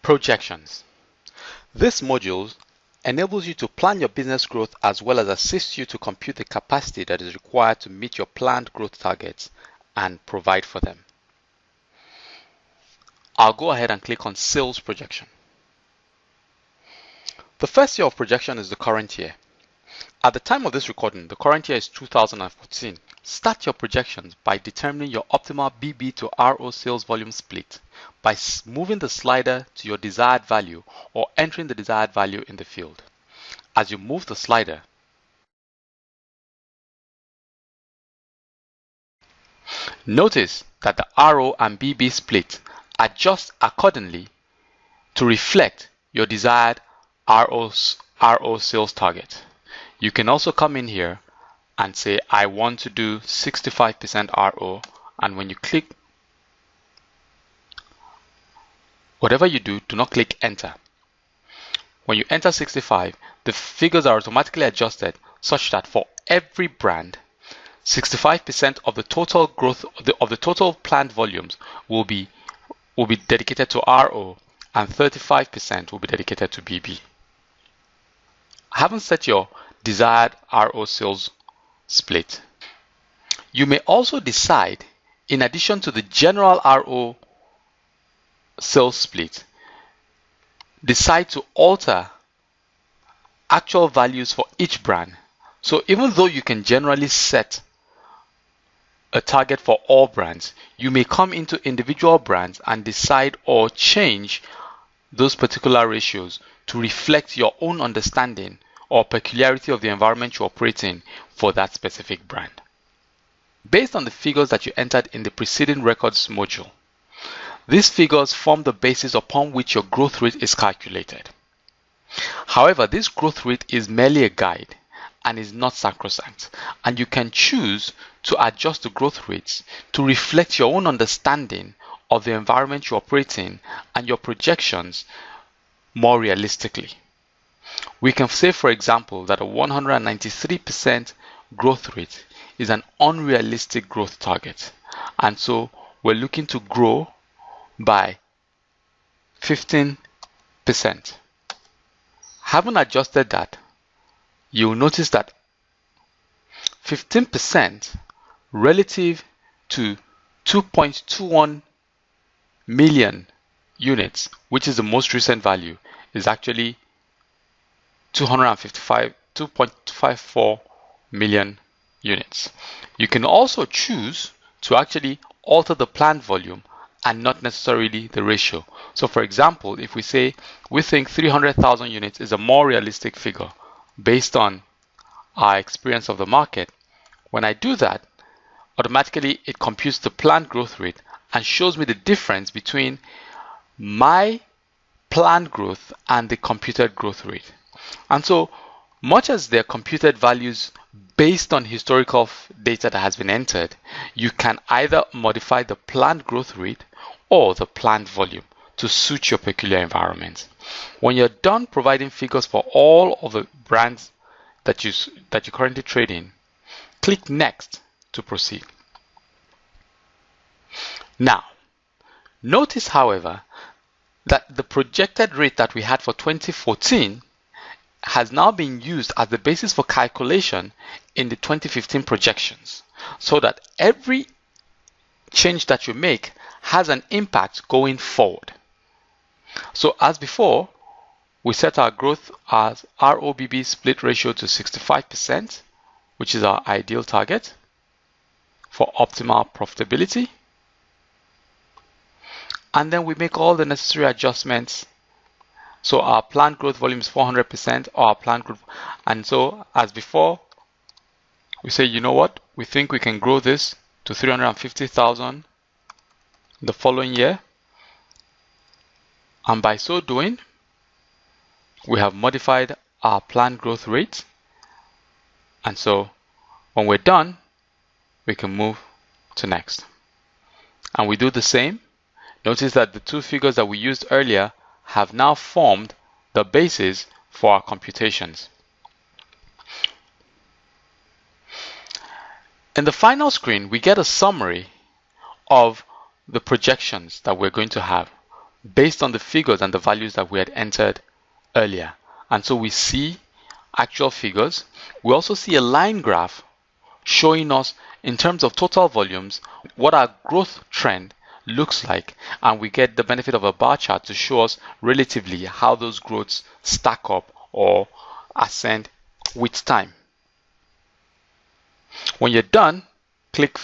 Projections. This module enables you to plan your business growth as well as assist you to compute the capacity that is required to meet your planned growth targets and provide for them. I'll go ahead and click on Sales Projection. The first year of projection is the current year. At the time of this recording, the current year is 2014. Start your projections by determining your optimal BB to RO sales volume split by moving the slider to your desired value or entering the desired value in the field. As you move the slider, notice that the RO and BB split adjust accordingly to reflect your desired RO sales target. You can also come in here and say, I want to do 65% RO, and when you click, whatever you do not click enter. When you enter 65, the figures are automatically adjusted such that for every brand, 65% of the total growth of the total planned volumes will be dedicated to RO and 35% will be dedicated to BB. Having set your desired RO sales split, you may also decide, in addition to the general RO sales split, decide to alter actual values for each brand. So even though you can generally set a target for all brands, you may come into individual brands and decide or change those particular ratios to reflect your own understanding or peculiarity of the environment you operate in for that specific brand. Based on the figures that you entered in the preceding records module, these figures form the basis upon which your growth rate is calculated. However, this growth rate is merely a guide and is not sacrosanct, and you can choose to adjust the growth rates to reflect your own understanding of the environment you operate in and your projections more realistically. We can say, for example, that a 193% growth rate is an unrealistic growth target, and so we're looking to grow by 15%. Having adjusted that, you'll notice that 15% relative to 2.21 million units, which is the most recent value, is actually 2.54 million units. You can also choose to actually alter the planned volume and not necessarily the ratio. So for example, if we say we think 300,000 units is a more realistic figure based on our experience of the market, when I do that, automatically it computes the planned growth rate and shows me the difference between my planned growth and the computed growth rate. And so much as they're computed values based on historical data that has been entered, you can either modify the planned growth rate or the planned volume to suit your peculiar environment. When you're done providing figures for all of the brands that you currently trade in, click Next to proceed. Now, notice, however, that the projected rate that we had for 2014 has now been used as the basis for calculation in the 2015 projections, so that every change that you make has an impact going forward. So as before, we set our growth as ROBB split ratio to 65%, which is our ideal target for optimal profitability. And then we make all the necessary adjustments. So our planned growth volume is 400%, or our planned growth. And so as before, we say, you know what? We think we can grow this to 350,000 the following year. And by so doing, we have modified our planned growth rate. And so when we're done, we can move to next. And we do the same. Notice that the two figures that we used earlier have now formed the basis for our computations. In the final screen, we get a summary of the projections that we're going to have based on the figures and the values that we had entered earlier. And so we see actual figures. We also see a line graph showing us in terms of total volumes what our growth trend looks like, and we get the benefit of a bar chart to show us relatively how those growths stack up or ascend with time. When you're done, click